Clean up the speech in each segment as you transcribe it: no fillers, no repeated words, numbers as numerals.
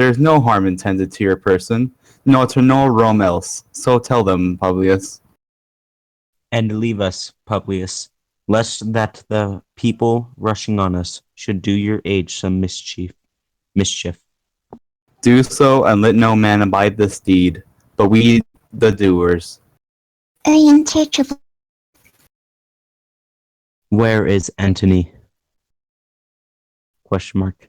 There's no harm intended to your person, nor to no realm else. So tell them, Publius. And leave us, Publius, lest that the people rushing on us should do your age some mischief. Do so, and let no man abide this deed, but we the doers. I am teachable. Where is Antony? Question mark.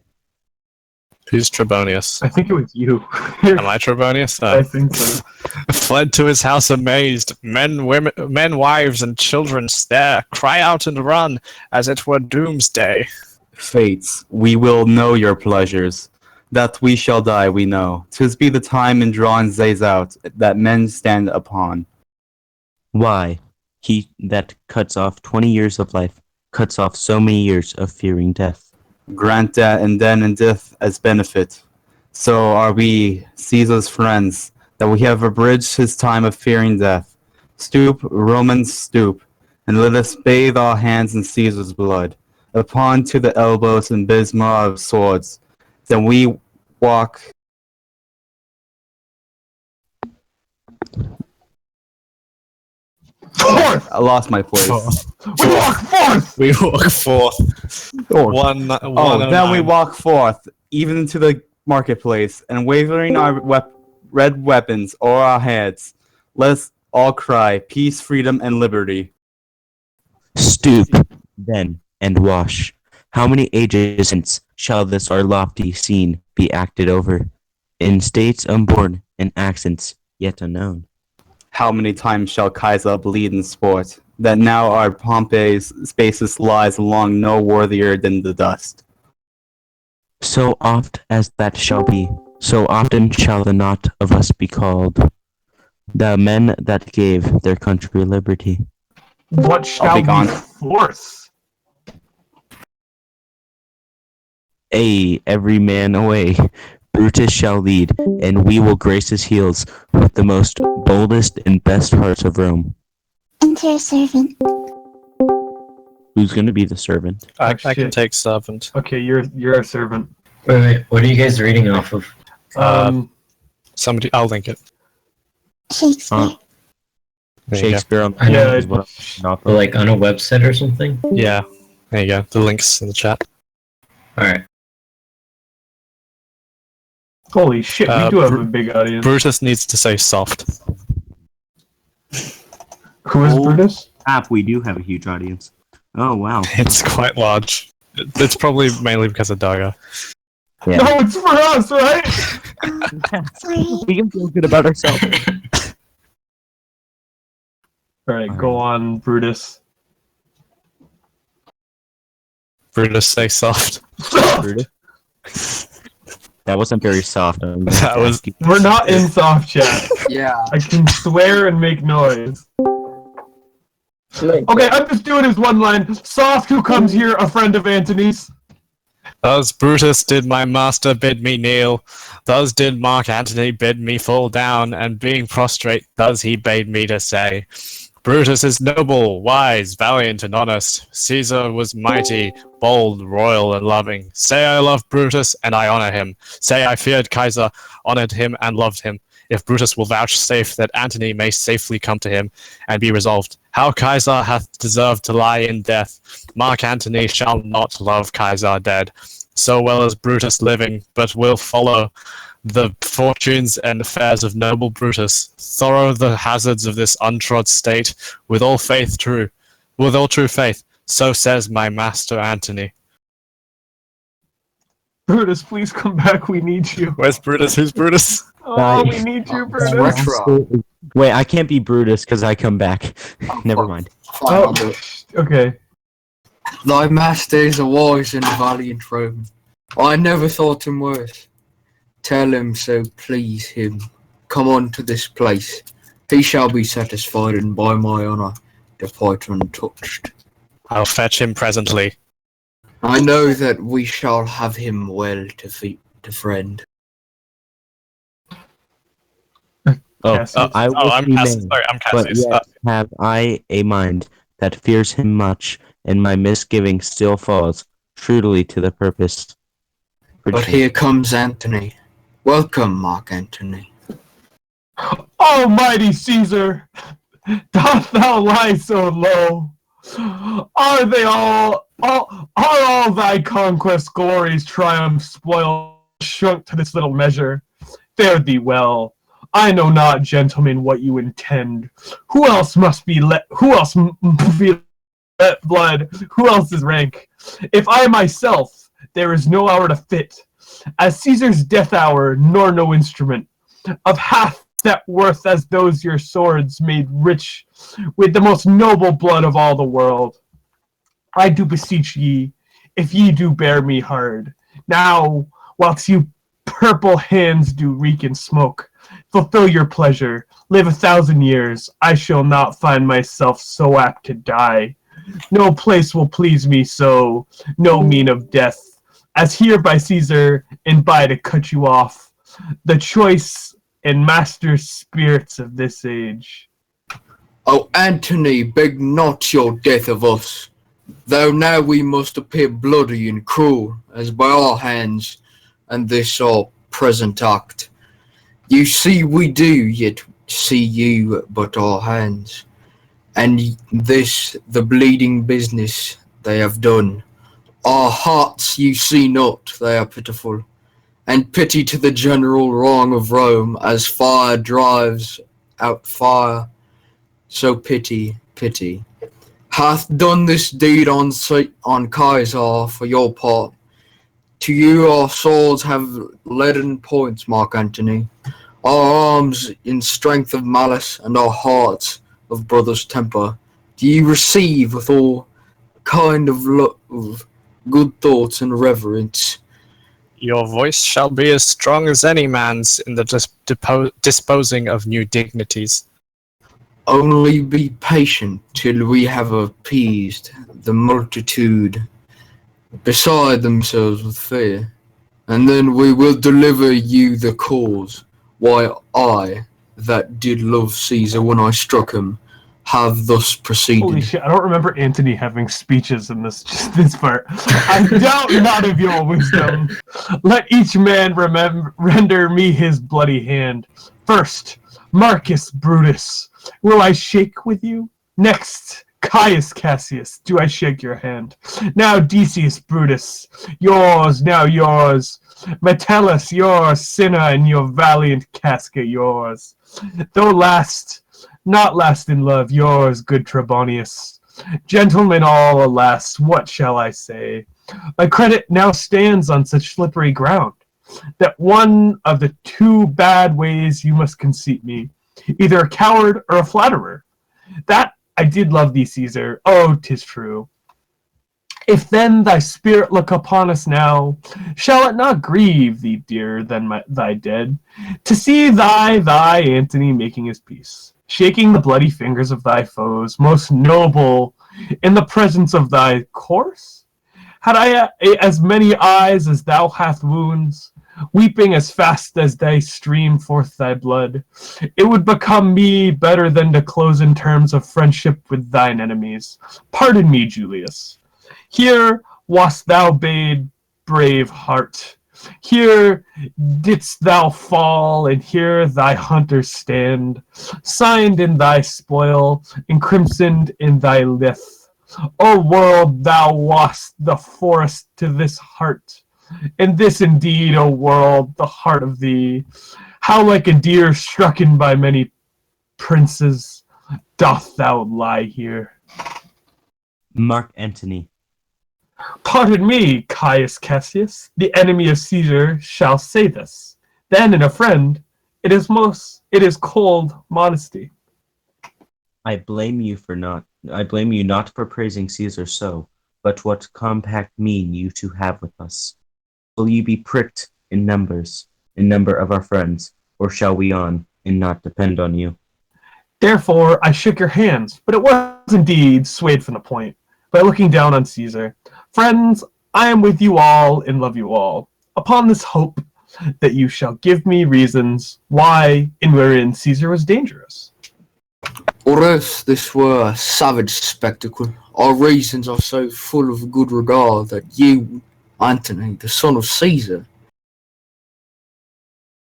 Who's Trebonius? I think it was you. Am I Trebonius? I think so. Fled to his house amazed. Men, women, men, wives, and children stare. Cry out and run, as it were doomsday. Fates, we will know your pleasures. That we shall die, we know. 'Tis be the time in drawing zays out, that men stand upon. Why? He that cuts off 20 years of life cuts off so many years of fearing death. Grant that and then in death as benefit. So are we, Caesar's friends, that we have abridged his time of fearing death. Stoop, Romans, stoop, and let us bathe our hands in Caesar's blood, upon to the elbows and bisma of swords. Then we walk. Forth! I lost my place. We walk forth! We walk forth. Then we walk forth, even into the marketplace, and wavering our red weapons o'er our heads, let us all cry, peace, freedom, and liberty. Stoop, then, and wash. How many ages hence shall this our lofty scene be acted over, in states unborn and accents yet unknown? How many times shall Kaisa bleed in sport, that now our Pompey's spaces lies along no worthier than the dust? So oft as that shall be, so often shall the not of us be called, the men that gave their country liberty. What shall be gone. be forth? Every man away. Brutus shall lead, and we will grace his heels with the most boldest and best hearts of Rome. Enter a servant. Who's going to be the servant? I can take servant. Okay, you're a servant. Wait, what are you guys reading off of? Somebody, I'll link it. Shakespeare. There you Shakespeare on Yeah, is what I'm Or like on a website or something? go. Yeah, there you go. The link's in the chat. Alright. Holy shit, we do have a big audience. Brutus needs to say soft. Who is Brutus? we do have a huge audience. Oh, wow. It's quite large. It's probably mainly because of Daga. Yeah. No, it's for us, right? Sorry. We can feel good about ourselves. Alright, go on, Brutus. Brutus, say soft. That wasn't very soft. That was- We're not in soft chat. Yeah. I can swear and make noise. Okay, I'm just doing his one line. Soft, who comes here, a friend of Antony's. Thus Brutus did my master bid me kneel. Thus did Mark Antony bid me fall down, and being prostrate, thus he bade me to say, Brutus is noble, wise, valiant, and honest. Caesar was mighty, bold, royal, and loving. Say I love Brutus, and I honor him. Say I feared Caesar, honored him, and loved him. If Brutus will vouchsafe that Antony may safely come to him, and be resolved, how Caesar hath deserved to lie in death, Mark Antony shall not love Caesar dead, so well as Brutus living, but will follow the fortunes and affairs of noble Brutus, thorough the hazards of this untrod state, with all true faith, so says my master Antony. Brutus, please come back, we need you. Where's Brutus? Who's Brutus? Oh, we need you, Brutus. Retro. Wait, I can't be Brutus because I come back. Never mind. Oh, okay. Thy master is a wise and valiant Roman. I never thought him worse. Tell him so please him. Come on to this place. He shall be satisfied, and by my honour depart untouched. I'll fetch him presently. I know that we shall have him well to friend. Cassius. I will I'm be Cassius. made, Sorry, I'm but Cassius. yet have I a mind that fears him much, and my misgiving still falls truly to the purpose. But here comes Antony. Welcome, Mark Antony. Almighty Caesar, doth thou lie so low? Are they are all thy conquest glories, triumphs, spoil shrunk to this little measure? Fare thee well. I know not, gentlemen, what you intend. Who else must be let? Who else be let blood? Who else is rank? If I myself, there is no hour to fit, as Caesar's death hour, nor no instrument of half that worth as those your swords made rich with the most noble blood of all the world. I do beseech ye, if ye do bear me hard, now, whilst you purple hands do reek and smoke, fulfill your pleasure, live 1,000 years, I shall not find myself so apt to die. No place will please me so, no mean of death, as here by Caesar, and by to cut you off, the choice and master spirits of this age. O Antony, beg not your death of us, though now we must appear bloody and cruel, as by our hands, and this our present act. You see we do, yet see you but our hands, and this the bleeding business they have done. Our hearts you see not, they are pitiful, and pity to the general wrong of Rome, as fire drives out fire, so pity, pity, hath done this deed on Kaisar for your part. To you our swords have leaden points, Mark Antony, our arms in strength of malice, and our hearts of brother's temper. Do you receive with all kind of love, good thoughts and reverence? Your voice shall be as strong as any man's in the disposing of new dignities. Only be patient till we have appeased the multitude beside themselves with fear, and then we will deliver you the cause why I, that did love Caesar when I struck him, have thus proceeded. Holy shit, I don't remember Antony having speeches in this part. I doubt not of your wisdom. Let each man render me his bloody hand. First, Marcus Brutus, will I shake with you? Next, Caius Cassius, do I shake your hand? Now Decius Brutus, yours, now yours. Metellus, yours. Cinna, and your valiant Casca, yours. Though last, not last in love, yours, good Trebonius. Gentlemen all, alas, what shall I say? My credit now stands on such slippery ground, that one of the two bad ways you must conceit me, either a coward or a flatterer. That I did love thee, Caesar, oh, 'tis true. If then thy spirit look upon us now, shall it not grieve thee dearer than thy dead, to see thy Antony making his peace, shaking the bloody fingers of thy foes, most noble, in the presence of thy corse? Had I as many eyes as thou hast wounds, weeping as fast as they stream forth thy blood, it would become me better than to close in terms of friendship with thine enemies. Pardon me, Julius. Here wast thou bade, brave heart. Here didst thou fall, and here thy hunters stand, signed in thy spoil, and crimsoned in thy lith. O world, thou wast the forest to this heart, and this indeed, O world, the heart of thee. How like a deer strucken by many princes doth thou lie here. Mark Antony. Pardon me, Caius Cassius, the enemy of Caesar shall say this. Then in a friend, it is cold modesty. I blame you not for praising Caesar so, but what compact mean you to have with us? Will you be pricked in number of our friends, or shall we on and not depend on you? Therefore I shook your hands, but it was indeed swayed from the point, by looking down on Caesar. Friends, I am with you all and love you all, upon this hope that you shall give me reasons why and wherein Caesar was dangerous. Or else this were a savage spectacle. Our reasons are so full of good regard that you, Antony, the son of Caesar,